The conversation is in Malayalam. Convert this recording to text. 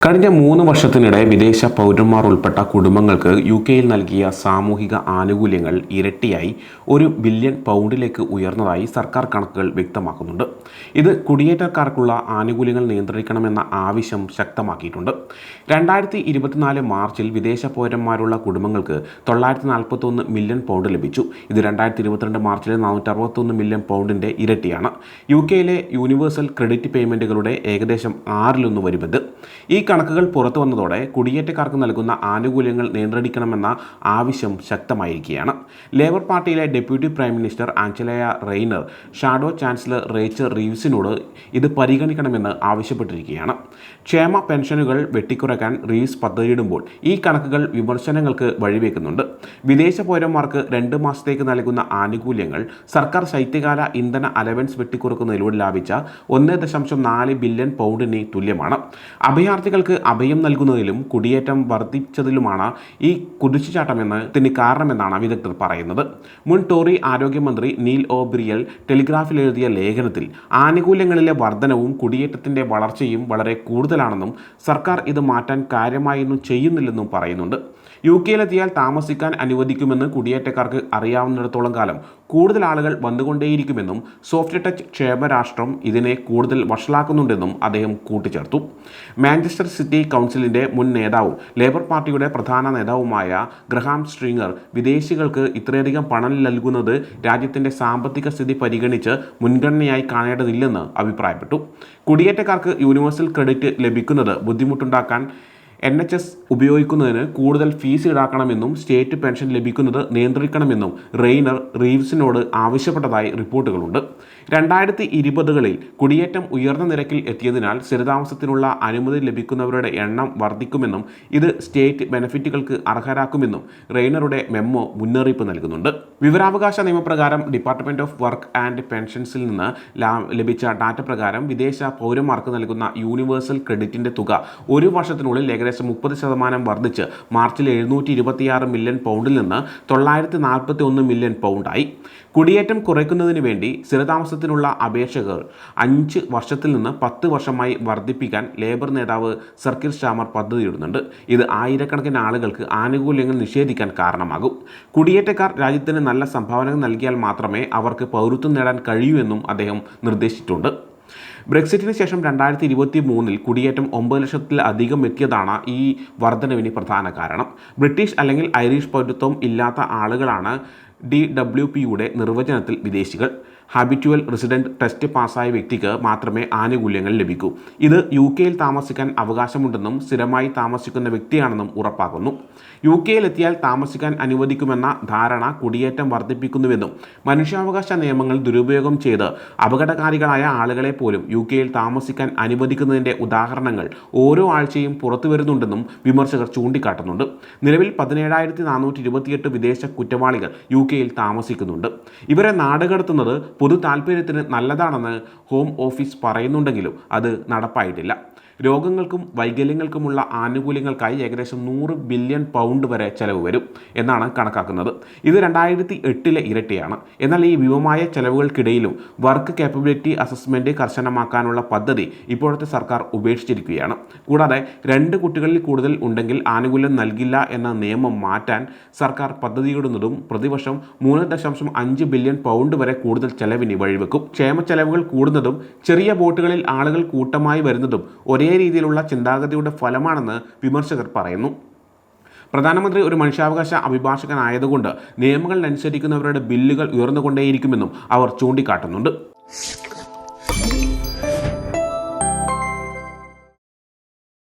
കഴിഞ്ഞ 3 വർഷത്തിനിടെ വിദേശ പൗരന്മാർ ഉൾപ്പെട്ട കുടുംബങ്ങൾക്ക് യുകെയിൽ നൽകിയ സാമൂഹിക ആനുകൂല്യങ്ങൾ ഇരട്ടിയായി £1 ബില്യൺ ഉയർന്നതായി സർക്കാർ കണക്കുകൾ വ്യക്തമാക്കുന്നുണ്ട്. ഇത് കുടിയേറ്റക്കാർക്കുള്ള ആനുകൂല്യങ്ങൾ നിയന്ത്രിക്കണമെന്ന ആവശ്യം ശക്തമാക്കിയിട്ടുണ്ട്. 2024 മാർച്ചിൽ വിദേശ പൗരന്മാരുള്ള കുടുംബങ്ങൾക്ക് £941 മില്യൺ ലഭിച്ചു. ഇത് 2022 മാർച്ചിലെ £461 മില്യൺ ഇരട്ടിയാണ്. യുകെയിലെ യൂണിവേഴ്സൽ ക്രെഡിറ്റ് പേയ്മെൻറ്റുകളുടെ ഏകദേശം 1/6 വരുന്നത്. ഈ കണക്കുകൾ പുറത്തു വന്നതോടെ കുടിയേറ്റക്കാർക്ക് നൽകുന്ന ആനുകൂല്യങ്ങൾ നിയന്ത്രിക്കണമെന്ന ആവശ്യം ശക്തമായിരിക്കുകയാണ്. ലേബർ പാർട്ടിയിലെ deputy prime minister Angela Rayner shadow chancellor Rachel റീവ്സിനോട് ഇത് പരിഗണിക്കണമെന്ന് ആവശ്യപ്പെട്ടിരിക്കുകയാണ്. ക്ഷേമ പെൻഷനുകൾ വെട്ടിക്കുറയ്ക്കാൻ റീവ്സ് പദ്ധതിയിടുമ്പോൾ ഈ കണക്കുകൾ വിമർശനങ്ങൾക്ക് വഴിവെക്കുന്നുണ്ട്. വിദേശ പൗരന്മാർക്ക് 2 മാസത്തേക്ക് നൽകുന്ന ആനുകൂല്യങ്ങൾ സർക്കാർ ശൈത്യകാല ഇന്ധന അലവൻസ് വെട്ടിക്കുറക്കുന്നതിലൂടെ ലാഭിച്ച £1.4 ബില്യൺ തുല്യമാണ്. അഭയാർത്ഥികൾക്ക് അഭയം നൽകുന്നതിലും കുടിയേറ്റം വർദ്ധിച്ചതിലുമാണ് ഈ കുതിച്ചുചാട്ടത്തിന് കാരണമെന്നാണ് വിദഗ്ധർ പറയുന്നത്. മുൻ ടോറി ആരോഗ്യമന്ത്രി നീൽ ഓബ്രിയൽ ടെലിഗ്രാഫിൽ എഴുതിയ ലേഖനത്തിൽ ആനുകൂല്യങ്ങളിലെ വർധനവും കുടിയേറ്റത്തിൻ്റെ വളർച്ചയും വളരെ കൂടുതലാണെന്നും സർക്കാർ ഇത് മാറ്റാൻ കാര്യമായൊന്നും ചെയ്യുന്നില്ലെന്നും പറയുന്നുണ്ട്. യുകെയിലെത്തിയാൽ താമസിക്കാൻ അനുവദിക്കുമെന്ന് കുടിയേറ്റക്കാർക്ക് അറിയാവുന്നിടത്തോളം കാലം കൂടുതൽ ആളുകൾ വന്നുകൊണ്ടേയിരിക്കുമെന്നും സോഫ്റ്റ് ടച്ച് ക്ഷേമരാഷ്ട്രം ഇതിനെ കൂടുതൽ വഷളാക്കുന്നുണ്ടെന്നും അദ്ദേഹം കൂട്ടിച്ചേർത്തു. മാഞ്ചസ്റ്റർ സിറ്റി കൗൺസിലിൻ്റെ മുൻ നേതാവും ലേബർ പാർട്ടിയുടെ പ്രധാന നേതാവുമായ ഗ്രഹാം സ്ട്രിങ്ങർ വിദേശികൾക്ക് ഇത്രയധികം പണം നൽകുന്നത് രാജ്യത്തിൻ്റെ സാമ്പത്തിക സ്ഥിതി പരിഗണിച്ച് മുൻഗണനയായി കാണേണ്ടതില്ലെന്ന് അഭിപ്രായപ്പെട്ടു. കുടിയേറ്റക്കാർക്ക് യൂണിവേഴ്സൽ ക്രെഡിറ്റ് ലഭിക്കുന്നത് ബുദ്ധിമുട്ടുണ്ടാക്കാൻ NHS ഉപയോഗിക്കുന്നതിന് കൂടുതൽ ഫീസ് ഈടാക്കണമെന്നും സ്റ്റേറ്റ് പെൻഷൻ ലഭിക്കുന്നത് നിയന്ത്രിക്കണമെന്നും റെയ്നർ റീവ്സിനോട് ആവശ്യപ്പെട്ടതായി റിപ്പോർട്ടുകളുണ്ട്. 2020കളിൽ കുടിയേറ്റം ഉയർന്ന നിരക്കിൽ എത്തിയതിനാൽ സ്ഥിരതാമസത്തിനുള്ള അനുമതി ലഭിക്കുന്നവരുടെ എണ്ണം വർദ്ധിക്കുമെന്നും ഇത് സ്റ്റേറ്റ് ബെനഫിറ്റുകൾക്ക് അർഹരാക്കുമെന്നും റെയ്നറുടെ മെമ്മോ മുന്നറിയിപ്പ് നൽകുന്നുണ്ട്. വിവരാവകാശ നിയമപ്രകാരം ഡിപ്പാർട്ട്മെൻറ്റ് ഓഫ് വർക്ക് ആൻഡ് പെൻഷൻസിൽ നിന്ന് ലഭിച്ച ഡാറ്റ പ്രകാരം വിദേശ പൗരന്മാർക്ക് നൽകുന്ന യൂണിവേഴ്സൽ ക്രെഡിറ്റിൻ്റെ തുക ഒരു വർഷത്തിനുള്ളിൽ ഏകദേശം 30% വർദ്ധിച്ച് മാർച്ചിൽ £726 മില്യൺ നിന്ന് £941 മില്യൺ ആയി. കുടിയേറ്റം കുറയ്ക്കുന്നതിന് വേണ്ടി സ്ഥിരതാമസത്തിനുള്ള അപേക്ഷകൾ 5 വർഷത്തിൽ നിന്ന് 10 വർഷമായി വർദ്ധിപ്പിക്കാൻ ലേബർ നേതാവ് സർ കീർ സ്റ്റാമർ പദ്ധതിയിടുന്നുണ്ട്. ഇത് ആയിരക്കണക്കിന് ആളുകൾക്ക് ആനുകൂല്യങ്ങൾ നിഷേധിക്കാൻ കാരണമാകും. കുടിയേറ്റക്കാർ രാജ്യത്തിന് നല്ല സംഭാവനകൾ നൽകിയാൽ മാത്രമേ അവർക്ക് പൗരത്വം നേടാൻ കഴിയൂ എന്നും അദ്ദേഹം നിർദ്ദേശിച്ചിട്ടുണ്ട്. ബ്രെക്സിറ്റിന് ശേഷം 2023 കുടിയേറ്റം 9 ലക്ഷത്തിലധികം എത്തിയതാണ് ഈ വർധനവിന് പ്രധാന കാരണം. ബ്രിട്ടീഷ് അല്ലെങ്കിൽ ഐറിഷ് പൗരത്വം ഇല്ലാത്ത ആളുകളാണ് DWPയുടെ നിർവചനത്തിൽ വിദേശികൾ. ഹാബിറ്റുവൽ റെസിഡൻറ്റ് ടെസ്റ്റ് പാസ്സായ വ്യക്തിക്ക് മാത്രമേ ആനുകൂല്യങ്ങൾ ലഭിക്കൂ. ഇത് യുകെയിൽ താമസിക്കാൻ അവകാശമുണ്ടെന്നും സ്ഥിരമായി താമസിക്കുന്ന വ്യക്തിയാണെന്നും ഉറപ്പാക്കുന്നു. യുകെയിലെത്തിയാൽ താമസിക്കാൻ അനുവദിക്കുമെന്ന ധാരണ കുടിയേറ്റം വർദ്ധിപ്പിക്കുന്നുവെന്നും മനുഷ്യാവകാശ നിയമങ്ങൾ ദുരുപയോഗം ചെയ്ത് അപകടകാരികളായ ആളുകളെ പോലും യുകെയിൽ താമസിക്കാൻ അനുവദിക്കുന്നതിൻ്റെ ഉദാഹരണങ്ങൾ ഓരോ ആഴ്ചയും പുറത്തു വരുന്നുണ്ടെന്നും വിമർശകർ ചൂണ്ടിക്കാട്ടുന്നുണ്ട്. നിലവിൽ 17,428 വിദേശ കുറ്റവാളികൾ യുകെയിൽ താമസിക്കുന്നുണ്ട്. ഇവരെ നാടുകടത്തുന്നത് പൊതു താൽപ്പര്യത്തിന് നല്ലതാണെന്ന് ഹോം ഓഫീസ് പറയുന്നുണ്ടെങ്കിലും അത് നടപ്പായിട്ടില്ല. രോഗങ്ങൾക്കും വൈകല്യങ്ങൾക്കുമുള്ള ആനുകൂല്യങ്ങൾക്കായി ഏകദേശം £100 ബില്യൺ വരെ ചെലവ് വരും എന്നാണ് കണക്കാക്കുന്നത്. ഇത് 2008 ഇരട്ടിയാണ്. എന്നാൽ ഈ ഭീമമായ ചെലവുകൾക്കിടയിലും വർക്ക് കേപ്പബിലിറ്റി അസസ്മെൻറ്റ് കർശനമാക്കാനുള്ള പദ്ധതി ഇപ്പോഴത്തെ സർക്കാർ ഉപേക്ഷിച്ചിരിക്കുകയാണ്. കൂടാതെ 2 കുട്ടികളിൽ കൂടുതൽ ഉണ്ടെങ്കിൽ ആനുകൂല്യം നൽകില്ല എന്ന നിയമം മാറ്റാൻ സർക്കാർ പദ്ധതിയിടുന്നതും പ്രതിവർഷം £3.5 ബില്യൺ വരെ കൂടുതൽ ചെലവിന് വഴിവെക്കും. ക്ഷേമ ചെലവുകൾ കൂടുന്നതും ചെറിയ ബോട്ടുകളിൽ ആളുകൾ കൂട്ടമായി വരുന്നതും ഒരേ രീതിയിലുള്ള ചിന്താഗതിയുടെ ഫലമാണെന്ന് വിമർശകർ പറയുന്നു. പ്രധാനമന്ത്രി ഒരു മനുഷ്യാവകാശ അഭിഭാഷകനായതുകൊണ്ട് നിയമങ്ങൾ അനുസരിക്കുന്നവരുടെ ബില്ലുകൾ ഉയർന്നുകൊണ്ടേയിരിക്കുമെന്നും അവർ ചൂണ്ടിക്കാട്ടുന്നുണ്ട്.